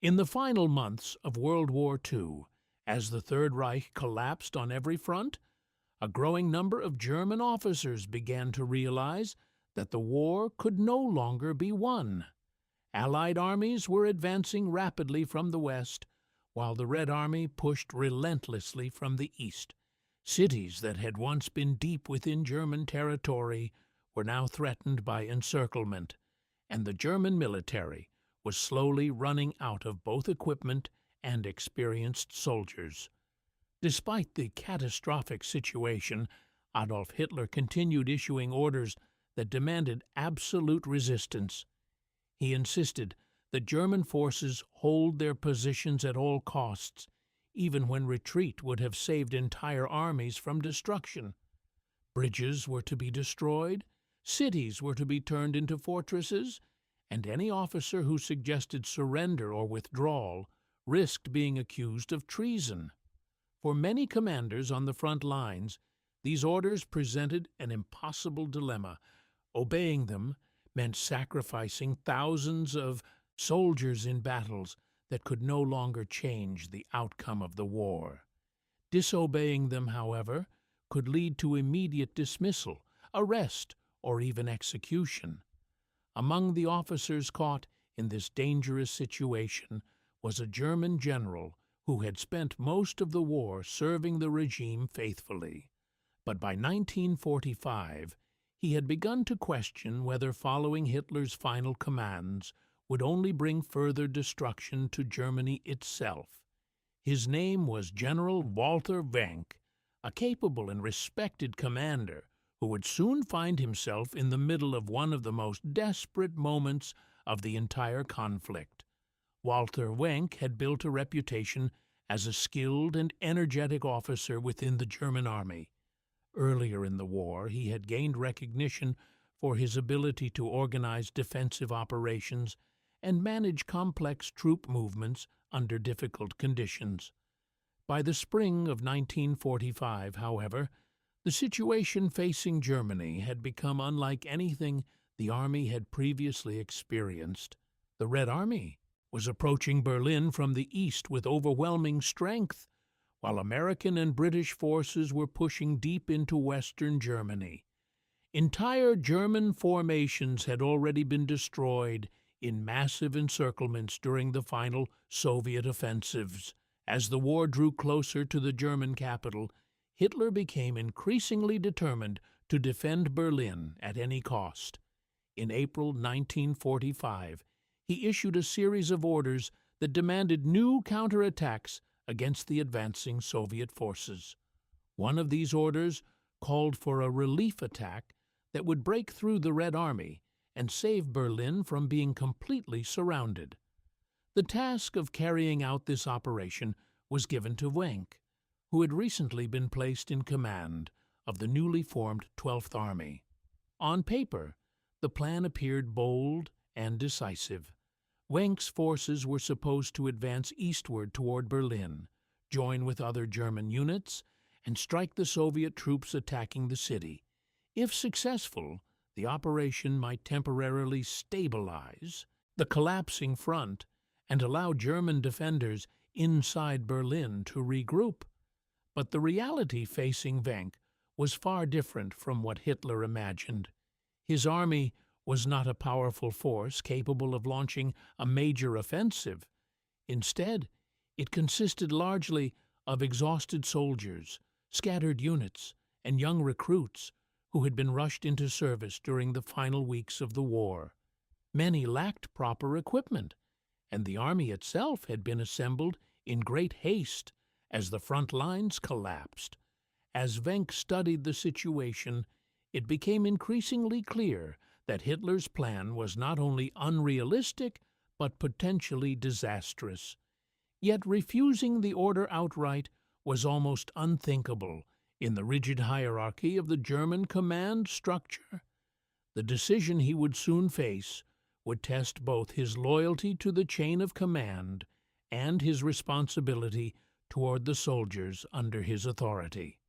In the final months of World War II, as the Third Reich collapsed on every front, a growing number of German officers began to realize that the war could no longer be won. Allied armies were advancing rapidly from the west, while the Red Army pushed relentlessly from the east. Cities that had once been deep within German territory were now threatened by encirclement, and the German military was slowly running out of both equipment and experienced soldiers. Despite the catastrophic situation, Adolf Hitler continued issuing orders that demanded absolute resistance. He insisted that German forces hold their positions at all costs, even when retreat would have saved entire armies from destruction. Bridges were to be destroyed, cities were to be turned into fortresses, and any officer who suggested surrender or withdrawal risked being accused of treason. For many commanders on the front lines, these orders presented an impossible dilemma. Obeying them meant sacrificing thousands of soldiers in battles that could no longer change the outcome of the war. Disobeying them, however, could lead to immediate dismissal, arrest, or even execution. Among the officers caught in this dangerous situation was a German general who had spent most of the war serving the regime faithfully. But by 1945, he had begun to question whether following Hitler's final commands would only bring further destruction to Germany itself. His name was General Walther Wenck, a capable and respected commander who would soon find himself in the middle of one of the most desperate moments of the entire conflict. Walther Wenck had built a reputation as a skilled and energetic officer within the German army. Earlier in the war, he had gained recognition for his ability to organize defensive operations and manage complex troop movements under difficult conditions. By the spring of 1945, however, the situation facing Germany had become unlike anything the army had previously experienced. The Red Army was approaching Berlin from the east with overwhelming strength, while American and British forces were pushing deep into western Germany. Entire German formations had already been destroyed in massive encirclements during the final Soviet offensives. As the war drew closer to the German capital, Hitler became increasingly determined to defend Berlin at any cost. In April 1945, he issued a series of orders that demanded new counterattacks against the advancing Soviet forces. One of these orders called for a relief attack that would break through the Red Army and save Berlin from being completely surrounded. The task of carrying out this operation was given to Wenck, who had recently been placed in command of the newly formed 12th Army. On paper, the plan appeared bold and decisive. Wenck's forces were supposed to advance eastward toward Berlin, join with other German units, and strike the Soviet troops attacking the city. If successful, the operation might temporarily stabilize the collapsing front and allow German defenders inside Berlin to regroup. But the reality facing Wenck was far different from what Hitler imagined. His army was not a powerful force capable of launching a major offensive. Instead, it consisted largely of exhausted soldiers, scattered units, and young recruits who had been rushed into service during the final weeks of the war. Many lacked proper equipment, and the army itself had been assembled in great haste as the front lines collapsed. As Wenck studied the situation, it became increasingly clear that Hitler's plan was not only unrealistic but potentially disastrous. Yet refusing the order outright was almost unthinkable in the rigid hierarchy of the German command structure. The decision he would soon face would test both his loyalty to the chain of command and his responsibility toward the soldiers under his authority.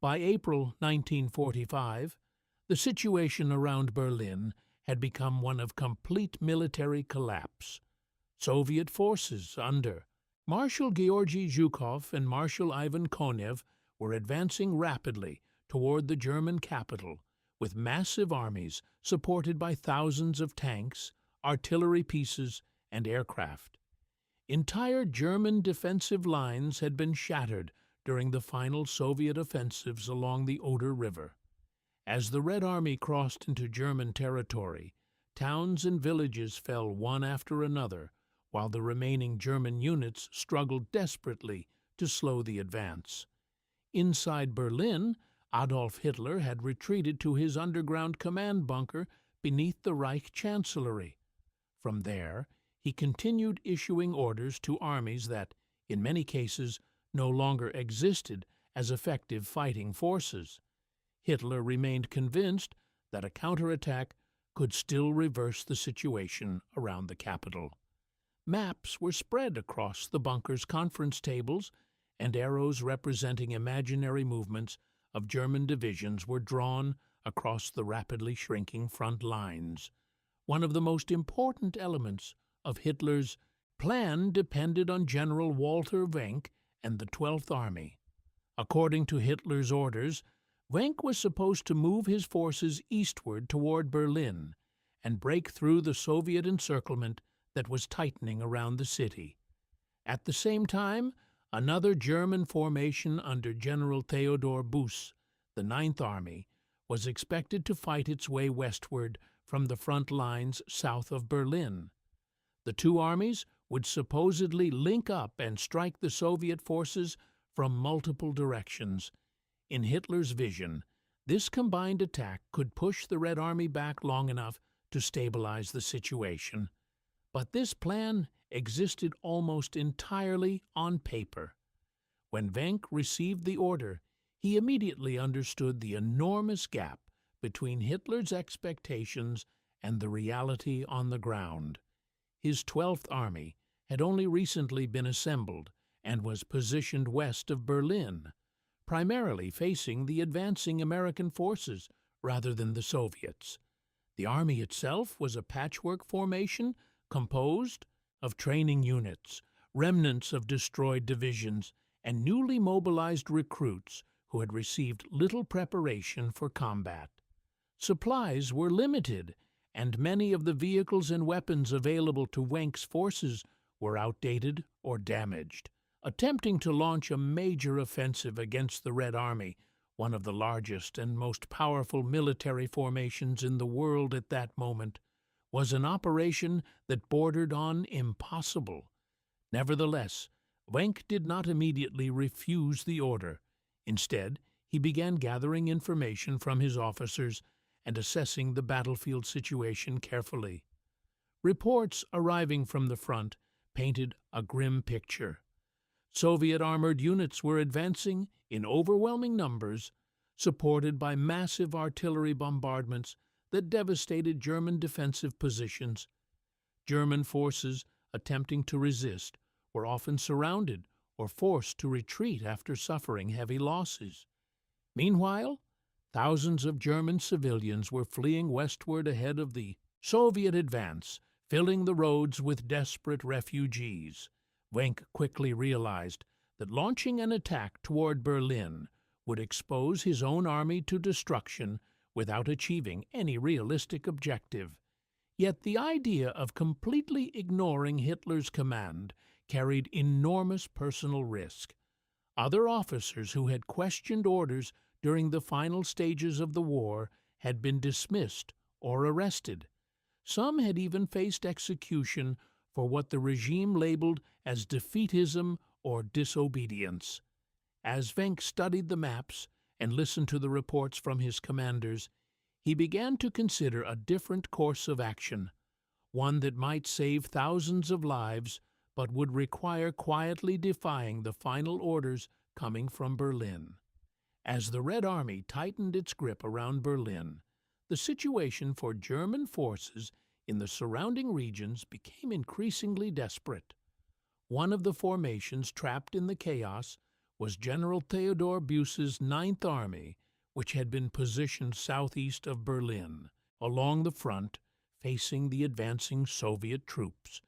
By April 1945, the situation around Berlin had become one of complete military collapse. Soviet forces under Marshal Georgy Zhukov and Marshal Ivan Konev were advancing rapidly toward the German capital, with massive armies supported by thousands of tanks, artillery pieces, and aircraft. Entire German defensive lines had been shattered during the final Soviet offensives along the Oder River. As the Red Army crossed into German territory, towns and villages fell one after another, while the remaining German units struggled desperately to slow the advance. Inside Berlin, Adolf Hitler had retreated to his underground command bunker beneath the Reich Chancellery. From there, he continued issuing orders to armies that, in many cases, no longer existed as effective fighting forces. Hitler remained convinced that a counterattack could still reverse the situation around the capital. Maps were spread across the bunker's conference tables, and arrows representing imaginary movements of German divisions were drawn across the rapidly shrinking front lines. One of the most important elements of Hitler's plan depended on General Walther Wenck and the 12th Army. According to Hitler's orders, Wenck was supposed to move his forces eastward toward Berlin and break through the Soviet encirclement that was tightening around the city. At the same time, another German formation under General Theodor Buss, the 9th Army, was expected to fight its way westward from the front lines south of Berlin. The two armies would supposedly link up and strike the Soviet forces from multiple directions. In Hitler's vision, this combined attack could push the Red Army back long enough to stabilize the situation. But this plan existed almost entirely on paper. When Wenck received the order, he immediately understood the enormous gap between Hitler's expectations and the reality on the ground. His 12th Army had only recently been assembled and was positioned west of Berlin, primarily facing the advancing American forces rather than the Soviets. The army itself was a patchwork formation composed of training units, remnants of destroyed divisions, and newly mobilized recruits who had received little preparation for combat. Supplies were limited, and many of the vehicles and weapons available to Wenck's forces were outdated or damaged. Attempting to launch a major offensive against the Red Army, one of the largest and most powerful military formations in the world at that moment, was an operation that bordered on impossible. Nevertheless, Wenck did not immediately refuse the order. Instead, he began gathering information from his officers and assessing the battlefield situation carefully. Reports arriving from the front painted a grim picture. Soviet armored units were advancing in overwhelming numbers, supported by massive artillery bombardments that devastated German defensive positions. German forces attempting to resist were often surrounded or forced to retreat after suffering heavy losses. Meanwhile, thousands of German civilians were fleeing westward ahead of the Soviet advance, filling the roads with desperate refugees. Wenck quickly realized that launching an attack toward Berlin would expose his own army to destruction without achieving any realistic objective. Yet the idea of completely ignoring Hitler's command carried enormous personal risk. Other officers who had questioned orders during the final stages of the war had been dismissed or arrested. Some had even faced execution for what the regime labeled as defeatism or disobedience. As Wenck studied the maps and listened to the reports from his commanders, he began to consider a different course of action, one that might save thousands of lives but would require quietly defying the final orders coming from Berlin. As the Red Army tightened its grip around Berlin, the situation for German forces in the surrounding regions became increasingly desperate. One of the formations trapped in the chaos was General Theodor Buss's 9th Army, which had been positioned southeast of Berlin, along the front, facing the advancing Soviet troops.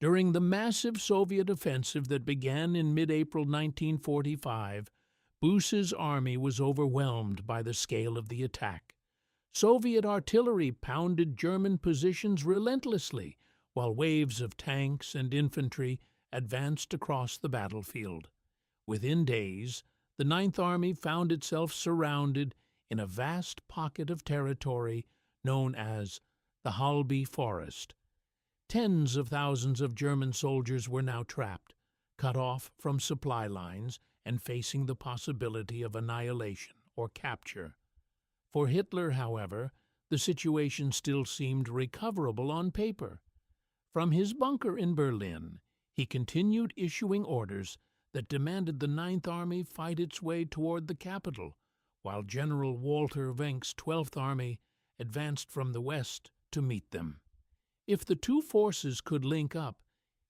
During the massive Soviet offensive that began in mid-April 1945, Buse's army was overwhelmed by the scale of the attack. Soviet artillery pounded German positions relentlessly, while waves of tanks and infantry advanced across the battlefield. Within days, the Ninth Army found itself surrounded in a vast pocket of territory known as the Halby Forest. Tens of thousands of German soldiers were now trapped, cut off from supply lines and facing the possibility of annihilation or capture. For Hitler, however, the situation still seemed recoverable on paper. From his bunker in Berlin, he continued issuing orders that demanded the Ninth Army fight its way toward the capital, while General Walther Wenck's 12th Army advanced from the west to meet them. If the two forces could link up,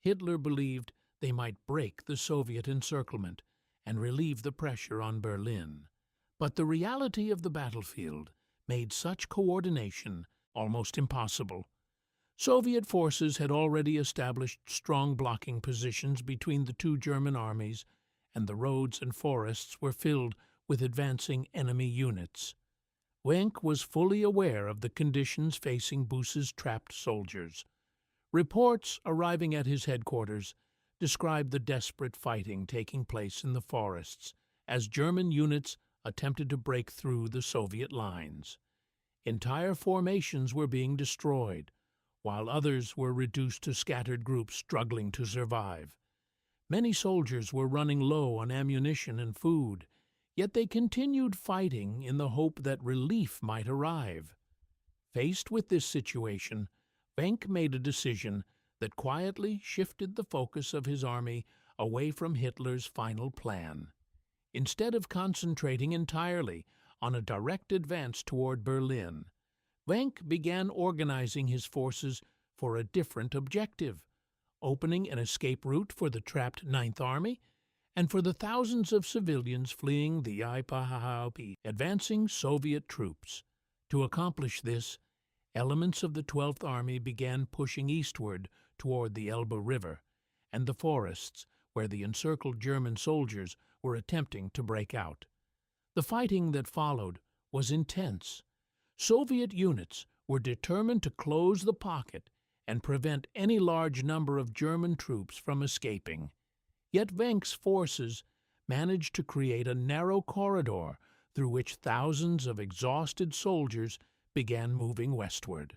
Hitler believed they might break the Soviet encirclement and relieve the pressure on Berlin. But the reality of the battlefield made such coordination almost impossible. Soviet forces had already established strong blocking positions between the two German armies, and the roads and forests were filled with advancing enemy units. Wenck was fully aware of the conditions facing Buse's trapped soldiers. Reports arriving at his headquarters described the desperate fighting taking place in the forests as German units attempted to break through the Soviet lines. Entire formations were being destroyed, while others were reduced to scattered groups struggling to survive. Many soldiers were running low on ammunition and food, yet they continued fighting in the hope that relief might arrive. Faced with this situation, Wenck made a decision that quietly shifted the focus of his army away from Hitler's final plan. Instead of concentrating entirely on a direct advance toward Berlin, Wenck began organizing his forces for a different objective, opening an escape route for the trapped Ninth Army and for the thousands of civilians fleeing the advancing Soviet troops. To accomplish this, elements of the 12th Army began pushing eastward toward the Elbe River and the forests where the encircled German soldiers were attempting to break out. The fighting that followed was intense. Soviet units were determined to close the pocket and prevent any large number of German troops from escaping. Yet Wenck's forces managed to create a narrow corridor through which thousands of exhausted soldiers began moving westward.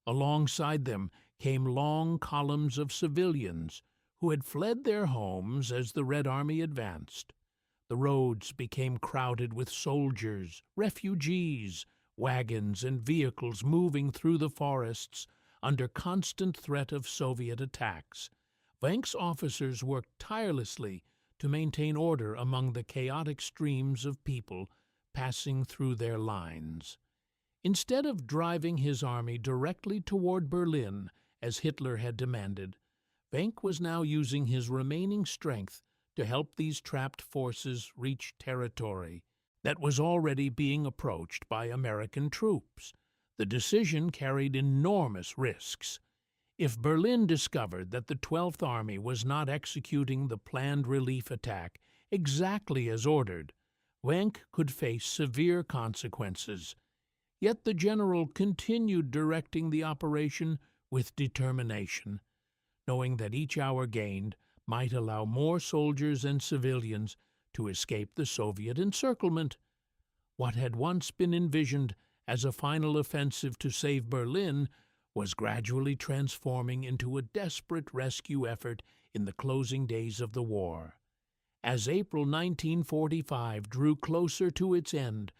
Alongside them came long columns of civilians who had fled their homes as the Red Army advanced. The roads became crowded with soldiers, refugees, wagons, and vehicles moving through the forests under constant threat of Soviet attacks. Wenck's officers worked tirelessly to maintain order among the chaotic streams of people passing through their lines. Instead of driving his army directly toward Berlin, as Hitler had demanded, Wenck was now using his remaining strength to help these trapped forces reach territory that was already being approached by American troops. The decision carried enormous risks. If Berlin discovered that the 12th Army was not executing the planned relief attack exactly as ordered, Wenck could face severe consequences. Yet the general continued directing the operation with determination, knowing that each hour gained might allow more soldiers and civilians to escape the Soviet encirclement. What had once been envisioned as a final offensive to save Berlin was gradually transforming into a desperate rescue effort in the closing days of the war. As April 1945 drew closer to its end,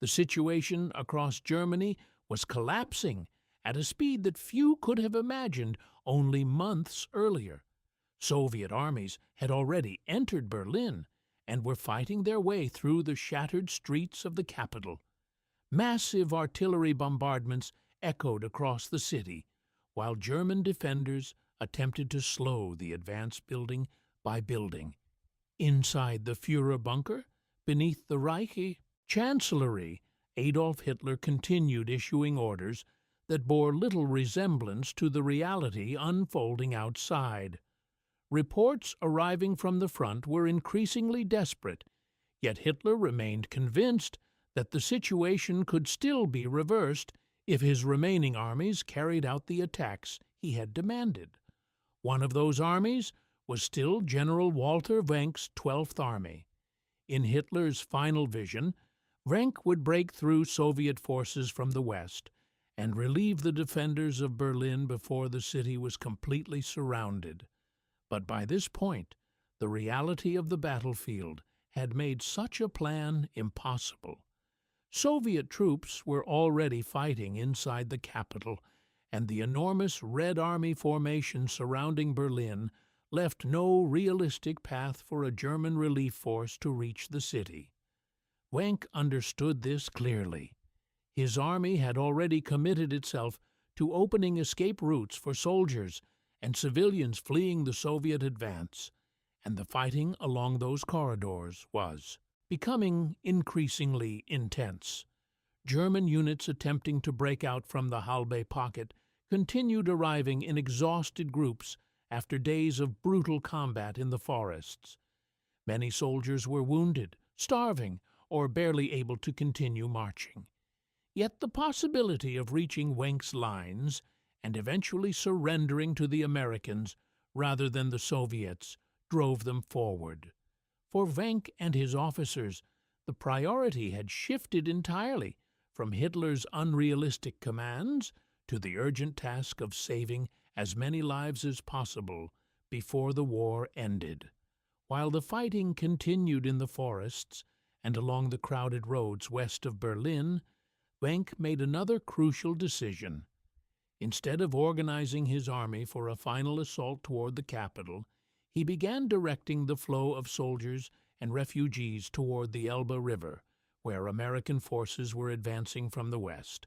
the situation across Germany was collapsing at a speed that few could have imagined only months earlier. Soviet armies had already entered Berlin and were fighting their way through the shattered streets of the capital. Massive artillery bombardments echoed across the city, while German defenders attempted to slow the advance building by building. Inside the Führer bunker, beneath the Reich Chancellery, Adolf Hitler continued issuing orders that bore little resemblance to the reality unfolding outside. Reports arriving from the front were increasingly desperate, yet Hitler remained convinced that the situation could still be reversed if his remaining armies carried out the attacks he had demanded. One of those armies was still General Walther Wenck's 12th Army. In Hitler's final vision, Wenck would break through Soviet forces from the west and relieve the defenders of Berlin before the city was completely surrounded. But by this point, the reality of the battlefield had made such a plan impossible. Soviet troops were already fighting inside the capital, and the enormous Red Army formation surrounding Berlin left no realistic path for a German relief force to reach the city. Wenck understood this clearly. His army had already committed itself to opening escape routes for soldiers and civilians fleeing the Soviet advance, and the fighting along those corridors was becoming increasingly intense. German units attempting to break out from the Halbe pocket continued arriving in exhausted groups after days of brutal combat in the forests. Many soldiers were wounded, starving, or barely able to continue marching. Yet the possibility of reaching Wenck's lines and eventually surrendering to the Americans rather than the Soviets drove them forward. For Wenck and his officers, the priority had shifted entirely from Hitler's unrealistic commands to the urgent task of saving as many lives as possible before the war ended. While the fighting continued in the forests and along the crowded roads west of Berlin, Wenck made another crucial decision. Instead of organizing his army for a final assault toward the capital, he began directing the flow of soldiers and refugees toward the Elbe River, where American forces were advancing from the west.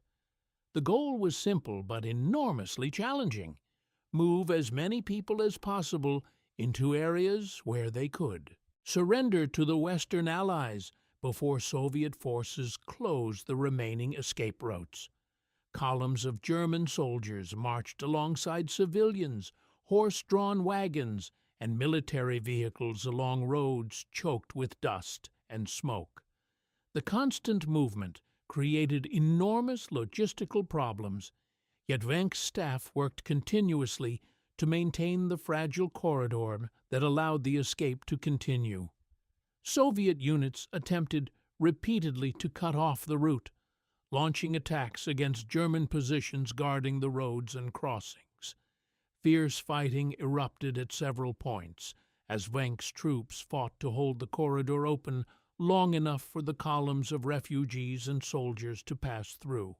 The goal was simple but enormously challenging: move as many people as possible into areas where they could surrender to the Western Allies before Soviet forces closed the remaining escape routes. Columns of German soldiers marched alongside civilians, horse-drawn wagons, and military vehicles along roads choked with dust and smoke. The constant movement created enormous logistical problems, yet Wenck's staff worked continuously to maintain the fragile corridor that allowed the escape to continue. Soviet units attempted repeatedly to cut off the route, launching attacks against German positions guarding the roads and crossings. Fierce fighting erupted at several points as Wenck's troops fought to hold the corridor open long enough for the columns of refugees and soldiers to pass through.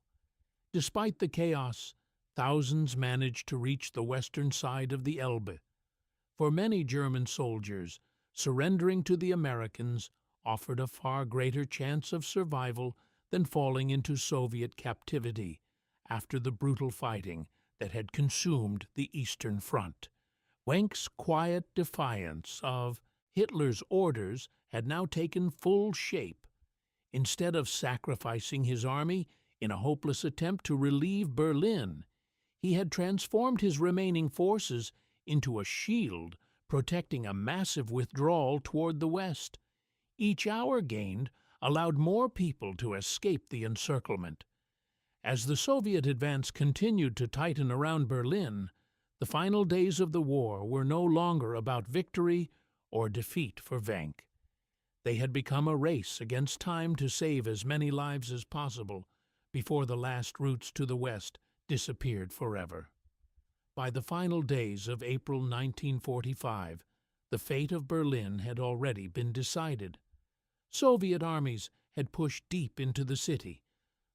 Despite the chaos, thousands managed to reach the western side of the Elbe. For many German soldiers, surrendering to the Americans offered a far greater chance of survival than falling into Soviet captivity after the brutal fighting that had consumed the Eastern Front. Wenck's quiet defiance of Hitler's orders had now taken full shape. Instead of sacrificing his army in a hopeless attempt to relieve Berlin, he had transformed his remaining forces into a shield protecting a massive withdrawal toward the west. Each hour gained allowed more people to escape the encirclement. As the Soviet advance continued to tighten around Berlin, the final days of the war were no longer about victory or defeat for Wenck. They had become a race against time to save as many lives as possible before the last routes to the west disappeared forever. By the final days of April 1945, the fate of Berlin had already been decided. Soviet armies had pushed deep into the city,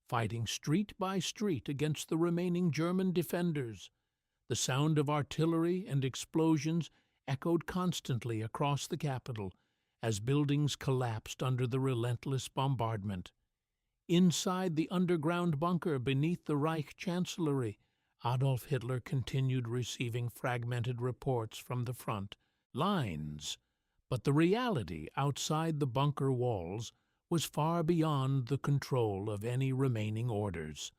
fighting street by street against the remaining German defenders. The sound of artillery and explosions echoed constantly across the capital as buildings collapsed under the relentless bombardment. Inside the underground bunker beneath the Reich Chancellery, Adolf Hitler continued receiving fragmented reports from the front lines, but the reality outside the bunker walls was far beyond the control of any remaining orders.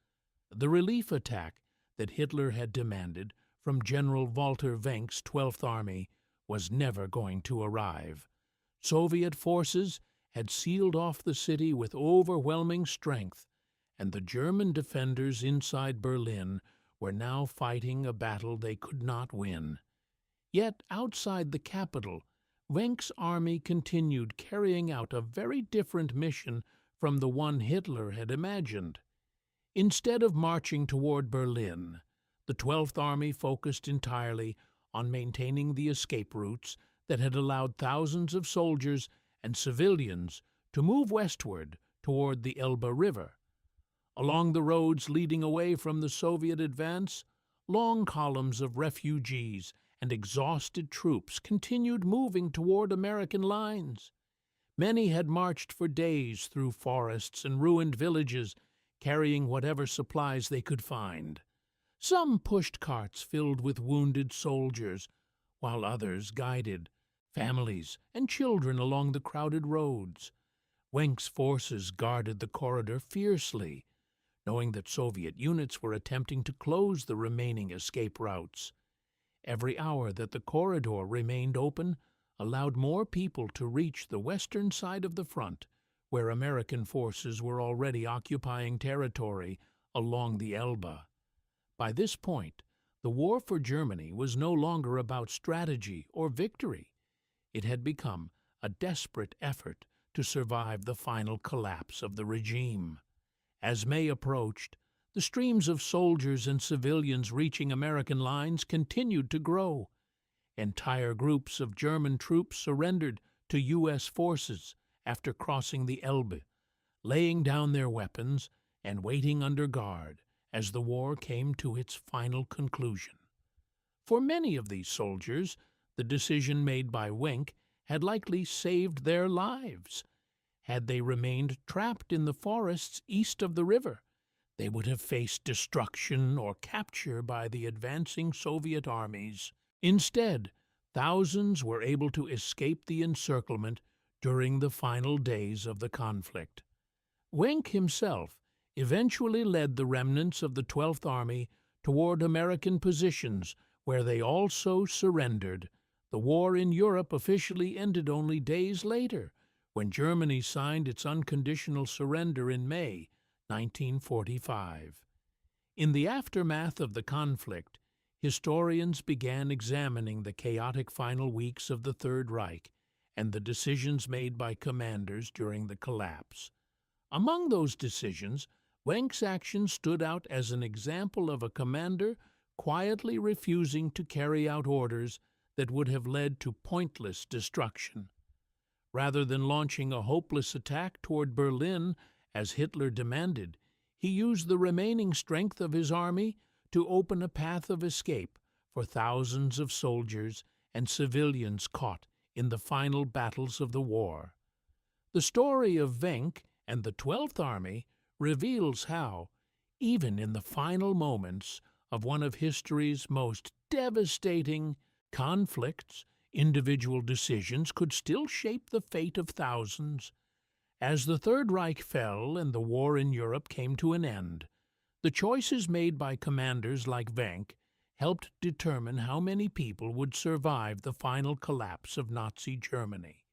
The relief attack that Hitler had demanded from General Walther Wenck's 12th Army was never going to arrive. Soviet forces had sealed off the city with overwhelming strength, and the German defenders inside Berlin were now fighting a battle they could not win. Yet outside the capital, Wenck's army continued carrying out a very different mission from the one Hitler had imagined. Instead of marching toward Berlin, the 12th Army focused entirely on maintaining the escape routes that had allowed thousands of soldiers and civilians to move westward toward the Elbe River. Along the roads leading away from the Soviet advance, long columns of refugees and exhausted troops continued moving toward American lines. Many had marched for days through forests and ruined villages, carrying whatever supplies they could find. Some pushed carts filled with wounded soldiers, while others guided families and children along the crowded roads. Wenck's forces guarded the corridor fiercely, knowing that Soviet units were attempting to close the remaining escape routes. Every hour that the corridor remained open allowed more people to reach the western side of the front, where American forces were already occupying territory along the Elbe. By this point, the war for Germany was no longer about strategy or victory. It had become a desperate effort to survive the final collapse of the regime. As May approached, the streams of soldiers and civilians reaching American lines continued to grow. Entire groups of German troops surrendered to U.S. forces after crossing the Elbe, laying down their weapons and waiting under guard as the war came to its final conclusion. For many of these soldiers, the decision made by Wenck had likely saved their lives. Had they remained trapped in the forests east of the river, they would have faced destruction or capture by the advancing Soviet armies. Instead, thousands were able to escape the encirclement during the final days of the conflict. Wenck himself eventually led the remnants of the 12th Army toward American positions where they also surrendered. The war in Europe officially ended only days later, when Germany signed its unconditional surrender in May 1945. In the aftermath of the conflict, historians began examining the chaotic final weeks of the Third Reich and the decisions made by commanders during the collapse. Among those decisions, Wenck's action stood out as an example of a commander quietly refusing to carry out orders that would have led to pointless destruction. Rather than launching a hopeless attack toward Berlin, as Hitler demanded, he used the remaining strength of his army to open a path of escape for thousands of soldiers and civilians caught in the final battles of the war. The story of Wenck and the 12th Army reveals how, even in the final moments of one of history's most devastating conflicts, individual decisions could still shape the fate of thousands. As the Third Reich fell and the war in Europe came to an end, the choices made by commanders like Wenck helped determine how many people would survive the final collapse of Nazi Germany.